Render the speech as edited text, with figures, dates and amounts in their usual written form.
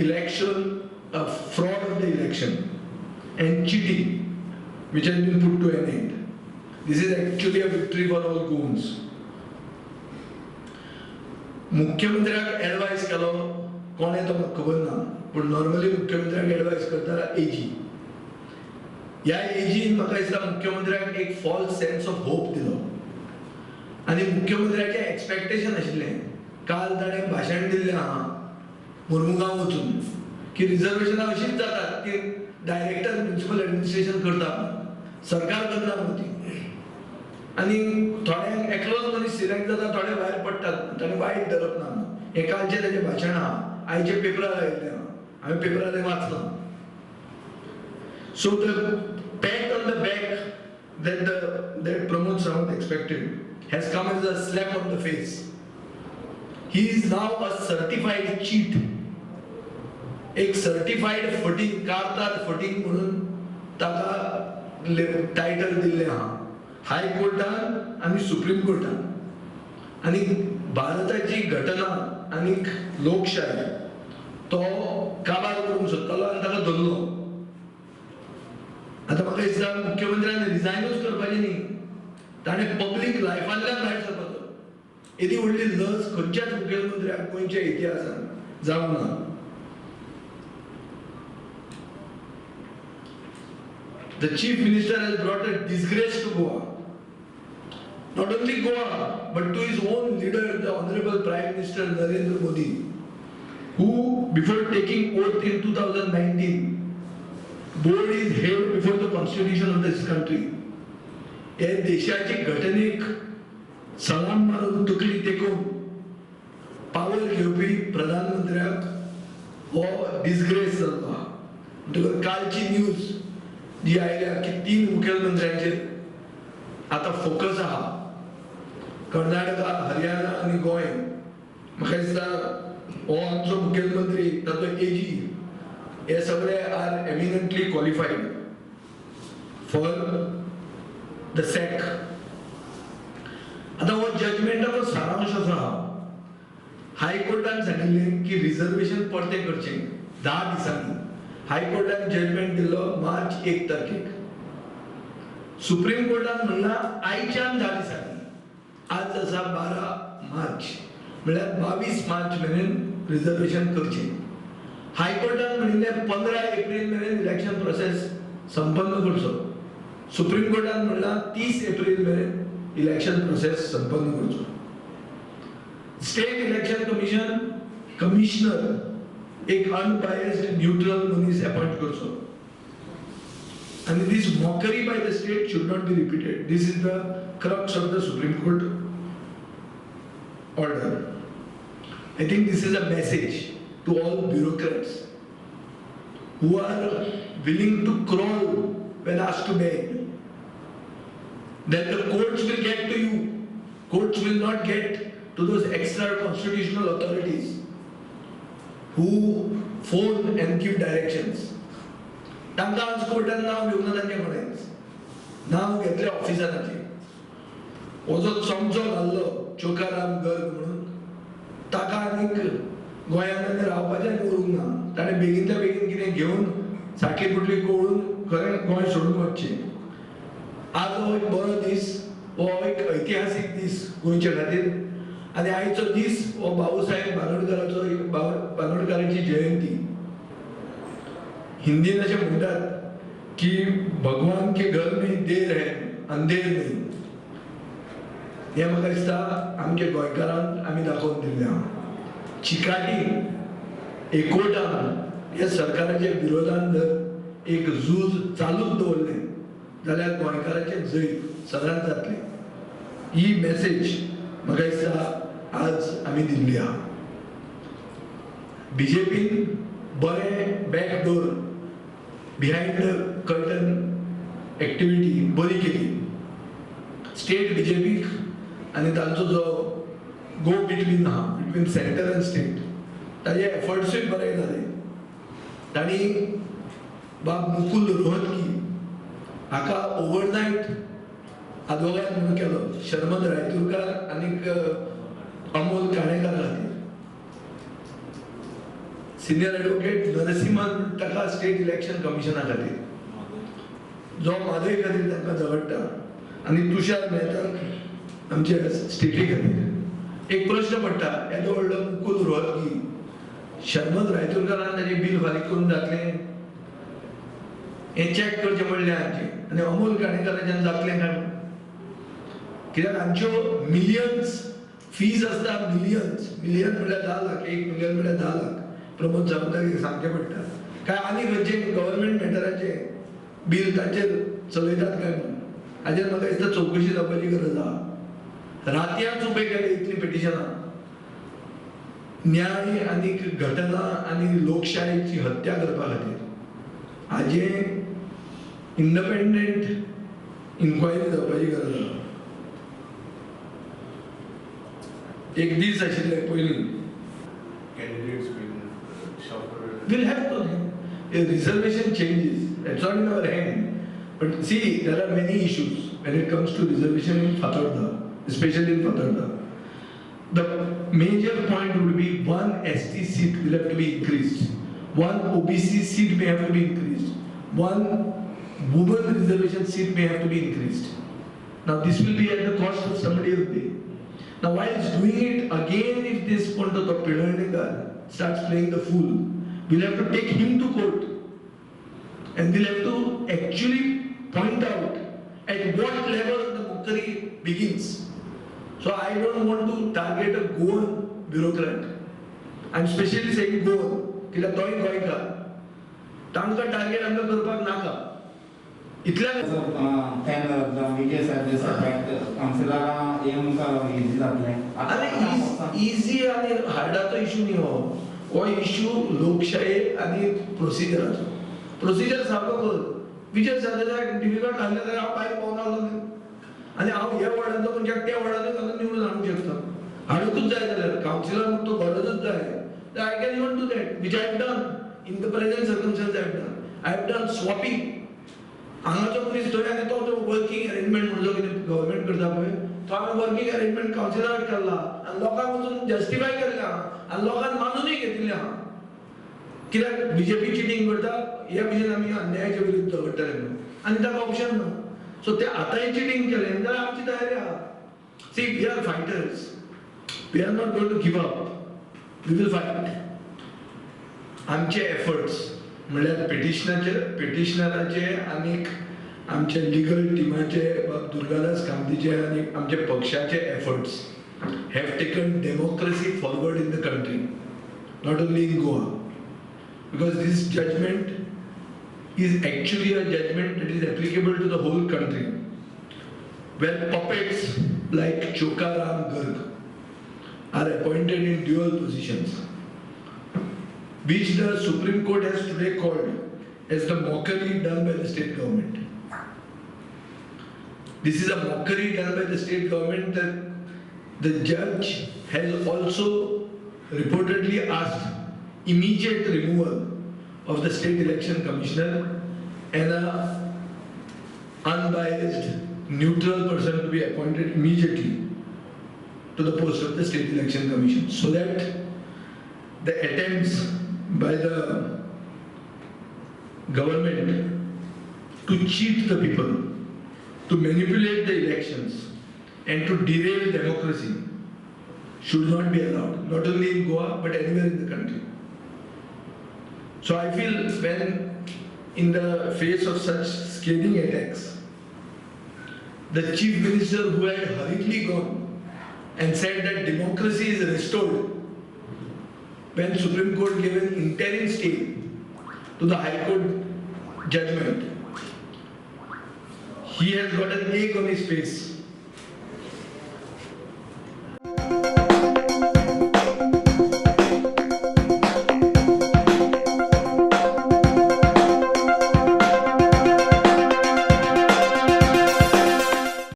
election, fraud of the election and cheating, which has been put to an end. This is actually a victory for all goons. मुख्यमंत्र्याक advice केलो कोणे तो म्हाका खबर ना, पण नॉर्मली मुख्यमंत्र्याक एडवाइस करता एजी. ह्या एजीन म्हाका दिसता मुख्यमंत्र्याक एक फॉल्स सेन्स ऑफ होप दिलो आनी मुख्यमंत्र्याचे एक्सपेक्टेशन आशिल्लें. काल ताणें भाशण दिल्लें आहा मुर्मुगांव वचून की रिजर्वेशनां अशीच जातात की डायरेक्टर म्युनिसिपल एडमिनिस्ट्रेशन करता, सरकार करना म्हणून ती. आनी थोड्यांक एकलोच मनीस सिलेक्ट जाता, थोडे भायर पडटात, ताणें वायट धरप ना. हे कालचे ताचें भाशण आहा, आयचे पेपरार आयिल्लें आहा, हांवें पेपरार वाचलां. So the pat on the back that Pramod Sawant expected has come as a slap on the face. He is now a certified cheat. एक सर्टिफाइड फटींग, कारदार फटींग म्हणून ताका टायटल दिल्लें आहा हाय कोर्टान आनी सुप्रीम कोर्टान. आनी भारताची घटना आनी लोकशाय तो काबार करूंक सोदतालो आनी ताका धरलो. आता म्हाका दिसता मुख्यमंत्र्यान रिजायनूच करपाचें न्ही, ताणें पब्लीक लायफांतल्यान भायर सरपाचो. येदी व्हडली लज खंयच्याच मुख्यमंत्र्याक गोंयच्या इतिहासान जावंक ना. The chief minister has brought a disgrace to Goa. Not only Goa, but to his own leader, the Honorable Prime Minister Narendra Modi, who, before taking oath in 2019, bowed his head before the constitution of this country. हे देशाची घटनेक सलाम मारून तकली तेकोवन power घेवपी प्रधानमंत्र्याक हो disgrace जाल्लो आहा. म्हणटकच कालची news जी आयल्या की 3 मुख्यमंत्र्यांचेर आता फोकस आहा. कर्नाटका, हरियाणा आनी गोंय. म्हाका दिसता हो आमचो मुख्यमंत्री, ताचो एजी, हे सगळे आर एमिनंटली क्वॉलिफाईड फॉर द सॅक. आता हो जजमेंटाचो सारांश असो आहा. हायकोर्टान सांगिल्लें की रिजर्वेशन परते करचें 10 दिसांनी. हायकोर्टान जजमेंट दिल्लो मार्च 1 तारखेक. सुप्रीम कोर्टान म्हणला आयच्यान 10 दिसांनी. आज आसा 12 मार्च, म्हळ्यार 22 मार्च मेरेन रिजर्वेशन करचें. हायकोर्टान म्हणिल्लें 15 एप्रिल मेरेन इलेक्शन प्रोसेस संपन्न करचो. सुप्रीम कोर्टान म्हणला 30 एप्रिल मेरेन इलेक्शन प्रोसेस संपन्न करचो. स्टेट इलेक्शन कमिशनर एक अनबायस्ड न्यूट्रल मनीस अपॉइंट करचो. And this mockery by the state should not be repeated. This is the crux of the Supreme Court order. I think this is a message to all bureaucrats who are willing to crawl when asked to beg, that the courts will get to you. Courts will not get to those extra constitutional authorities who phone and give directions. तांकां आज कोर्टान नांव घेवंक ना तांचें कोणेंच. नांव घेतलें ऑफिसराचें. हो जो चमचो घाल्लो चोकाराम गर्ग म्हणून, ताका आनीक गोंयांत आनी रावपाचें आनी उरूंक ना. ताणें बेगिनच्या बेगीन कितें घेवन साखर पुटली कळून खरें गोंय सोडून वचचें. आज हो एक बरो दीस, हो एक ऐतिहासीक दीस गोंयच्या खातीर. आनी आयचो दीस हो बाबासाहेब बांदोडकराची जयंती. हिंदीन अशें म्हणटात की भगवान के घर में देर है अंधेर नहीं. हे म्हाका दिसता आमच्या गोंयकारांक आमी दाखोवन दिल्लें आहा. चिकाटी एकोटान ह्या सरकाराच्या विरोधान जर एक झूज चालूच दवरलें जाल्यार गोंयकाराचें जैत सदांच जातलें. ही मेसेज म्हाका दिसता आज आमी दिल्ली आहा. बीजेपीन बरें backdoor behind the curtain activity बरी केली. स्टेट बीजेपीक आनी तांचो जो गो बिटवीन आहा, बिटवीन सेंटर आनी स्टेट, ताजे एफर्ट्सूय बरे जाले. तांणी बाब मुकुल रोहतगी हाका ओवरनायट आदवोगाद म्हणून केलो, शर्मद रायतुरकार आनीक अमोल काणेकार खातीर. सिनियर एडवोकेट नरसिंहन ताका स्टेट इलेक्शन कमिशना खातीर, जो माधय खातीर तांकां झगडटा, आनी तुषार मेहताक आमच्या स्टेटी खातीर एक प्रश्न पडटा, येदो व्हडलो मुकूल रोहतगी शर्मद रायतुरकारान ताजें बील फारीक करून जातलें हें चॅक करचें पडलें हांचे, आनी अमोल काणेकाराच्यान जातलें काय? कित्याक हांच्यो मिलियन्स फीज आसता, मिलियन म्हळ्यार 10 लाख, 1 मिलियन म्हळ्यार 10 लाख. प्रमोद सावंताक सांगचें पडटा काय आनी खंयचे गव्हर्मेंट मॅटराचें बील ताचेर चलयतात काय म्हणून. हाचेर म्हाका दिसता चवकशी जावपाची गरज आहा. रातयांच उबे केले इतलीं पिटिशनां न्याय आनी घटना आनी लोकशायेची हत्या करपा खातीर. हाजें इंडिपेंडंट इन्क्वायरी जावपाची गरज आहा. एक दीस आशिल्ले पयलीं we'll have to. A reservation changes. That's not in our hand. But see, there are many issues when it comes to reservation in Fatarda, especially in Fatarda. The major point would be one ST seat will have to be increased. One OBC seat may have to be increased. One woman reservation seat may have to be increased. Now this will be at the cost of somebody else pay. Now while it's doing it, again if this Ponto Pilanekar starts playing the fool, we'll have to take him to court and we'll have to actually point out at what level the mockery begins. So I don't want to target a Goan bureaucrat. I'm specially saying Goan, कित्याक तोय गोंयकार, तांकां target आमकां करपाक नाका. इतल्या easy आनी हार्डाचो issue न्ही हो इशू लोकशाये आनी प्रोसिजराचो. प्रोसिजर सारको कर. विजय सरदेसाक डिफिकल्ट लागले जाल्यार हांव भायर पावना आनी हांव ह्या वॉर्डाचो मनशाक त्या वॉर्डाचो घालून निवडून हाडूंक शकता. हाडूंकूच जाय जाल्यार कावन्सिलर तो गरजूच जाय. I can even do that which I have done in the present circumstances. I have done swapping. हांगाचो मनीस थंय आनी तो वर्किंग अरेंजमेंट म्हणून जो कितें गव्हर्मेंट करता पळय तो हांवें वर्किंग अरेंजमेंट कावन्सिलराक केला आनी लोकांक वचून जस्टिफाय केल्लें आहा आनी लोकांनी मानूनय घेतिल्लें आहा. कित्याक बीजेपी चिटींग करता हे भशेन आमी अन्यायाच्या विरुद्ध झगडटले म्हणून आनी ताका ऑप्शन ना. सो ते आतांय चिटींग केलें जाल्यार आमची तयारी आहा. See we are fighters. We are not going to give up. We will fight. आमचे एफर्ट्स म्हणल्यार पिटिशनराचे आनीक आमचे लिगल टिमाचे दुर्गादास कामतीचे आनी आमचे पक्षाचे efforts have taken democracy forward in the country, not only in Goa. Because this judgment is actually a judgment that is applicable to the whole country, where puppets like Chokaram Garg are appointed in dual positions, which the Supreme Court has today called as the mockery done by the state government. This is a mockery done by the state government that the judge has also reportedly asked immediate removal of the state election commissioner and a unbiased neutral person to be appointed immediately to the post of the state election commission, so that the attempts by the government to cheat the people, to manipulate the elections and to derail democracy should not be allowed, not only in Goa but anywhere in the country. So I feel when in the face of such scathing attacks, the chief minister who had hurriedly gone and said that democracy is restored when Supreme Court gave an interim stay to the High Court judgment, he has got an egg on his face